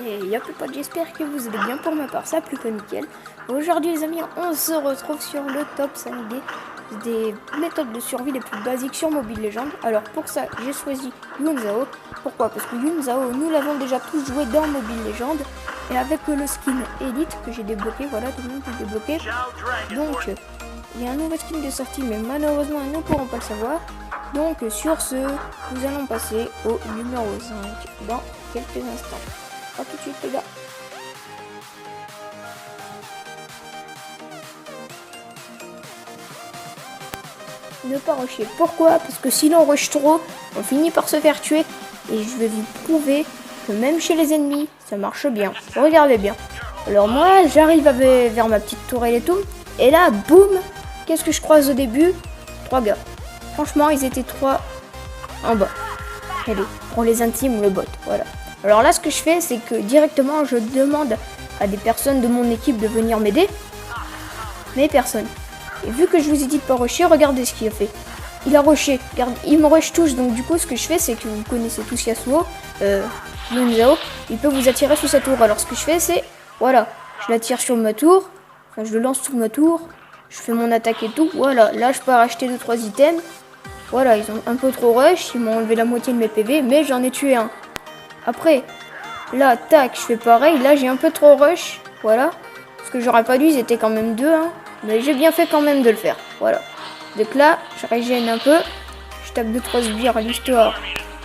Et y'a plus potes, j'espère que vous allez bien. Pour ma part, ça plutôt nickel. Aujourd'hui les amis, on se retrouve sur le top 5 des méthodes de survie les plus basiques sur Mobile Legends. Alors pour ça, j'ai choisi Yun Zhao. Pourquoi? Parce que Yun Zhao, nous l'avons déjà tous joué dans Mobile Legends. Et avec le skin Elite que j'ai débloqué, voilà, tout le monde peut débloquer. Donc, il y a un nouveau skin de sortie, mais malheureusement, ils ne pourront pas le savoir. Donc sur ce, nous allons passer au numéro 5 dans quelques instants. A tout de suite les gars. Ne pas rusher. Pourquoi? Parce que si l'on rush trop, on finit par se faire tuer. Et je vais vous prouver que même chez les ennemis, ça marche bien. Regardez bien. Alors moi, j'arrive vers ma petite tourelle et tout. Et là, boum, qu'est-ce que je croise au début? 3 gars. Franchement, ils étaient 3 en bas. Allez, pour les intimes, le bot, voilà. Alors là, ce que je fais, c'est que directement, je demande à des personnes de mon équipe de venir m'aider. Mais personne. Et vu que je vous ai dit de pas rusher, regardez ce qu'il a fait. Il a rushé. Regarde, il me rush tous. Donc du coup, ce que je fais, c'est que vous connaissez tous Yasuo. Yun Zhao. Il peut vous attirer sous sa tour. Alors ce que je fais, c'est... Voilà. Je l'attire sur ma tour. Enfin, je le lance sur ma tour. Je fais mon attaque et tout. Voilà. Là, je peux racheter 2-3 items. Voilà, ils ont un peu trop rush. Ils m'ont enlevé la moitié de mes PV. Mais j'en ai tué un. Après, là, tac, je fais pareil. Là, j'ai un peu trop rush. Voilà. Parce que j'aurais pas dû, ils étaient quand même 2. Hein. Mais j'ai bien fait quand même de le faire. Voilà. Donc là, je régène un peu. Je tape 2-3 sbires à l'histoire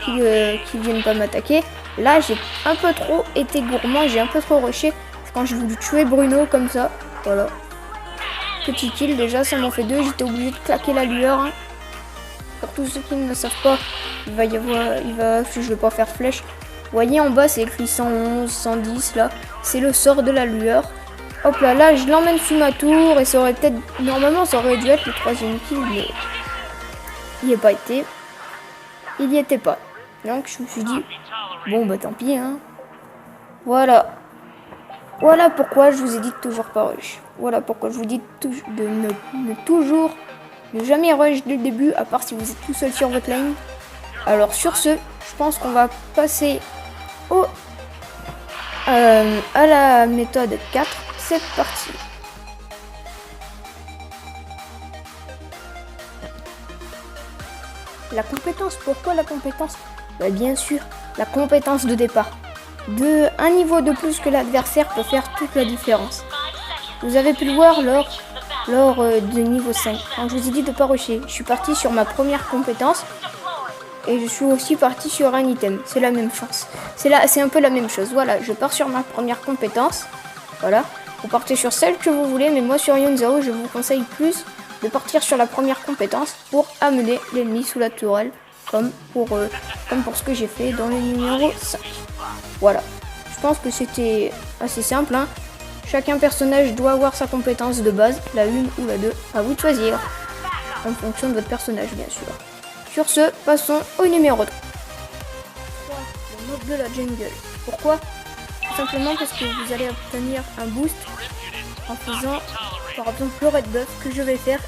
qui viennent pas m'attaquer. Là, j'ai un peu trop été gourmand. J'ai un peu trop rushé. Quand j'ai voulu tuer Bruno comme ça. Voilà. Petit kill déjà, ça m'en fait 2. J'étais obligé de claquer la lueur. Hein. Pour tous ceux qui ne le savent pas, je vais pas faire flèche. Vous voyez en bas, c'est écrit 111, 110 là. C'est le sort de la lueur. Hop là, là, je l'emmène sous ma tour et ça aurait peut-être... Normalement, ça aurait dû être le 3e kill, mais il n'y a pas été. Il n'y était pas. Donc, je me suis dit, bon, bah tant pis, hein. Voilà. Voilà pourquoi je vous ai dit de toujours pas rush. Voilà pourquoi je vous dis de ne jamais rush dès le début, à part si vous êtes tout seul sur votre lane. Alors, sur ce, je pense qu'on va passer à la méthode 4. C'est parti. La compétence, pourquoi la compétence? Bah bien sûr, la compétence de départ. Un niveau de plus que l'adversaire peut faire toute la différence. Vous avez pu le voir lors de niveau 5. Quand je vous ai dit de ne pas rusher, je suis parti sur ma première compétence. Et je suis aussi parti sur un item. C'est la même chose. C'est un peu la même chose. Voilà, je pars sur ma première compétence. Voilà. Vous partez sur celle que vous voulez, mais moi sur Yun Zhao, je vous conseille plus de partir sur la première compétence pour amener l'ennemi sous la tourelle, comme pour ce que j'ai fait dans le numéro 5. Voilà. Je pense que c'était assez simple. Hein. Chacun personnage doit avoir sa compétence de base, la 1 ou la 2. À vous de choisir, en fonction de votre personnage, bien sûr. Sur ce, passons au numéro 3. Le mob de la jungle. Pourquoi? Tout simplement parce que vous allez obtenir un boost en faisant par exemple le red buff que je vais faire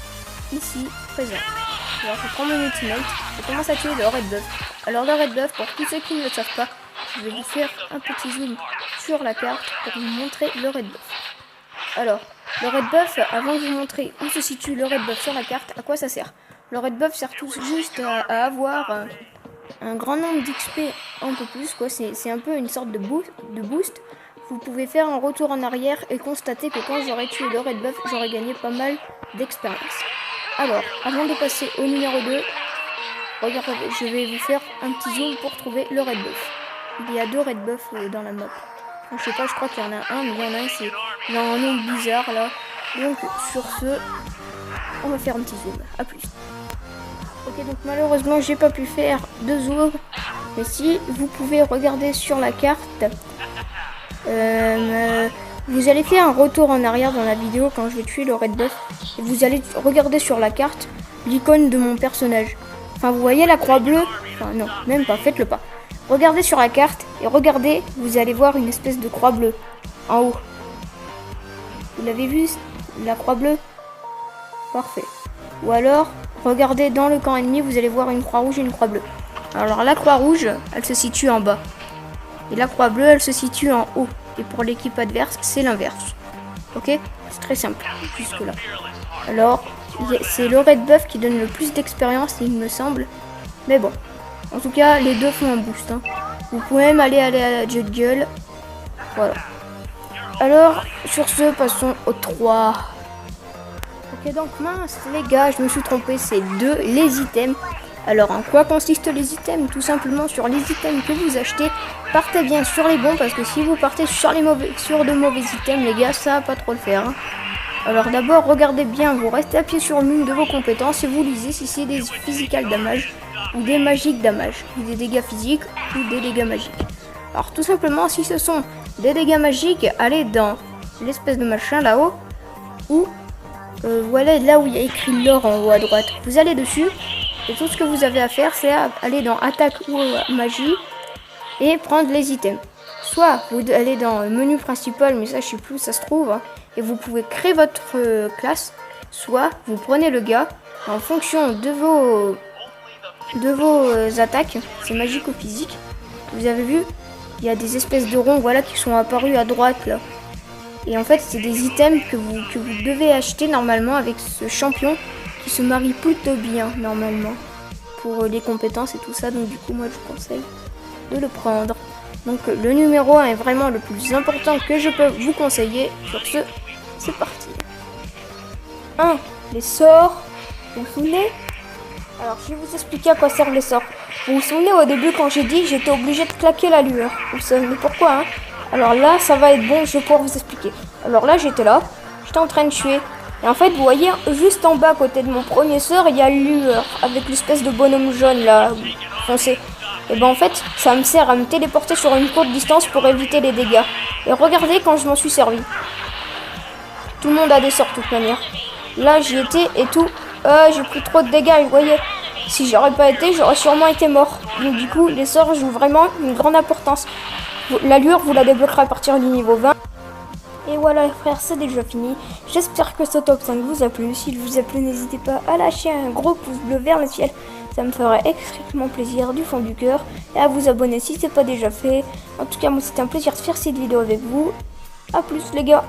ici présent. Alors je prends mon ultimate et commence à tuer le red buff. Alors le red buff, pour tous ceux qui ne le savent pas, je vais vous faire un petit zoom sur la carte pour vous montrer le red buff. Alors, le red buff, avant de vous montrer où se situe le red buff sur la carte, à quoi ça sert? Le red buff sert tout juste à avoir un grand nombre d'XP un peu plus, quoi. C'est un peu une sorte de boost. Vous pouvez faire un retour en arrière et constater que quand j'aurais tué le red buff, j'aurais gagné pas mal d'expérience. Alors, avant de passer au numéro 2, regardez, je vais vous faire un petit zoom pour trouver le red buff. Il y a 2 red buffs dans la map. Enfin, je sais pas, je crois qu'il y en a un, mais il y en a un, il a un nom bizarre là. Donc, sur ce, on va faire un petit zoom. A plus. Ok, donc malheureusement j'ai pas pu faire de zoom, mais si vous pouvez regarder sur la carte, vous allez faire un retour en arrière dans la vidéo quand je vais tuer le red buff, et vous allez regarder sur la carte l'icône de mon personnage. Enfin vous voyez la croix bleue, enfin non, même pas, faites-le pas. Regardez sur la carte et regardez, vous allez voir une espèce de croix bleue en haut. Vous l'avez vu, la croix bleue? Parfait. Ou alors, regardez dans le camp ennemi, vous allez voir une croix rouge et une croix bleue. Alors la croix rouge, elle se situe en bas. Et la croix bleue, elle se situe en haut. Et pour l'équipe adverse, c'est l'inverse. Ok? C'est très simple, jusque-là. Alors, c'est le Red Buff qui donne le plus d'expérience, il me semble. Mais bon, en tout cas, les deux font un boost. Hein. Vous pouvez même aller à la Jet Gueule. Voilà. Alors, sur ce, passons au 3. Ok, donc mince, les gars, je me suis trompé, c'est 2, les items. Alors, en quoi consistent les items? Tout simplement sur les items que vous achetez, partez bien sur les bons, parce que si vous partez sur de mauvais items, les gars, ça va pas trop le faire. Hein. Alors d'abord, regardez bien, vous restez appuyé sur l'une de vos compétences et vous lisez si c'est des physical damage ou des magic damage, ou des dégâts physiques ou des dégâts magiques. Alors tout simplement, si ce sont des dégâts magiques, allez dans l'espèce de machin là-haut, ou voilà là où il y a écrit l'or en haut à droite. Vous allez dessus, et tout ce que vous avez à faire, c'est aller dans attaque ou magie, et prendre les items. Soit vous allez dans le menu principal, mais ça je sais plus où ça se trouve, hein, et vous pouvez créer votre classe. Soit vous prenez le gars, en fonction de vos attaques, c'est magique ou physique. Vous avez vu, il y a des espèces de ronds voilà, qui sont apparus à droite là. Et en fait c'est des items que vous devez acheter normalement avec ce champion qui se marie plutôt bien normalement pour les compétences et tout ça. Donc du coup moi je vous conseille de le prendre. Donc le numéro 1 est vraiment le plus important que je peux vous conseiller. Sur ce, c'est parti. 1. Les sorts. Vous vous souvenez? Alors je vais vous expliquer à quoi servent les sorts. Vous vous souvenez au début quand j'ai dit que j'étais obligé de claquer la lueur. Vous savez pourquoi hein? Alors là ça va être bon, je vais pouvoir vous expliquer. Alors là j'étais en train de tuer. Et en fait vous voyez juste en bas à côté de mon premier sort il y a lueur avec l'espèce de bonhomme jaune là foncé. Et ben en fait ça me sert à me téléporter sur une courte distance pour éviter les dégâts. Et regardez quand je m'en suis servi. Tout le monde a des sorts de toute manière. Là j'y étais et tout. J'ai pris trop de dégâts, vous voyez. Si j'aurais pas été, j'aurais sûrement été mort. Donc du coup les sorts jouent vraiment une grande importance. La lueur vous la débloquerez à partir du niveau 20. Et voilà les frères, c'est déjà fini. J'espère que ce top 5 vous a plu. S'il vous a plu, n'hésitez pas à lâcher un gros pouce bleu vers le ciel. Ça me ferait extrêmement plaisir du fond du cœur. Et à vous abonner si ce n'est pas déjà fait. En tout cas, moi c'était un plaisir de faire cette vidéo avec vous. A plus les gars.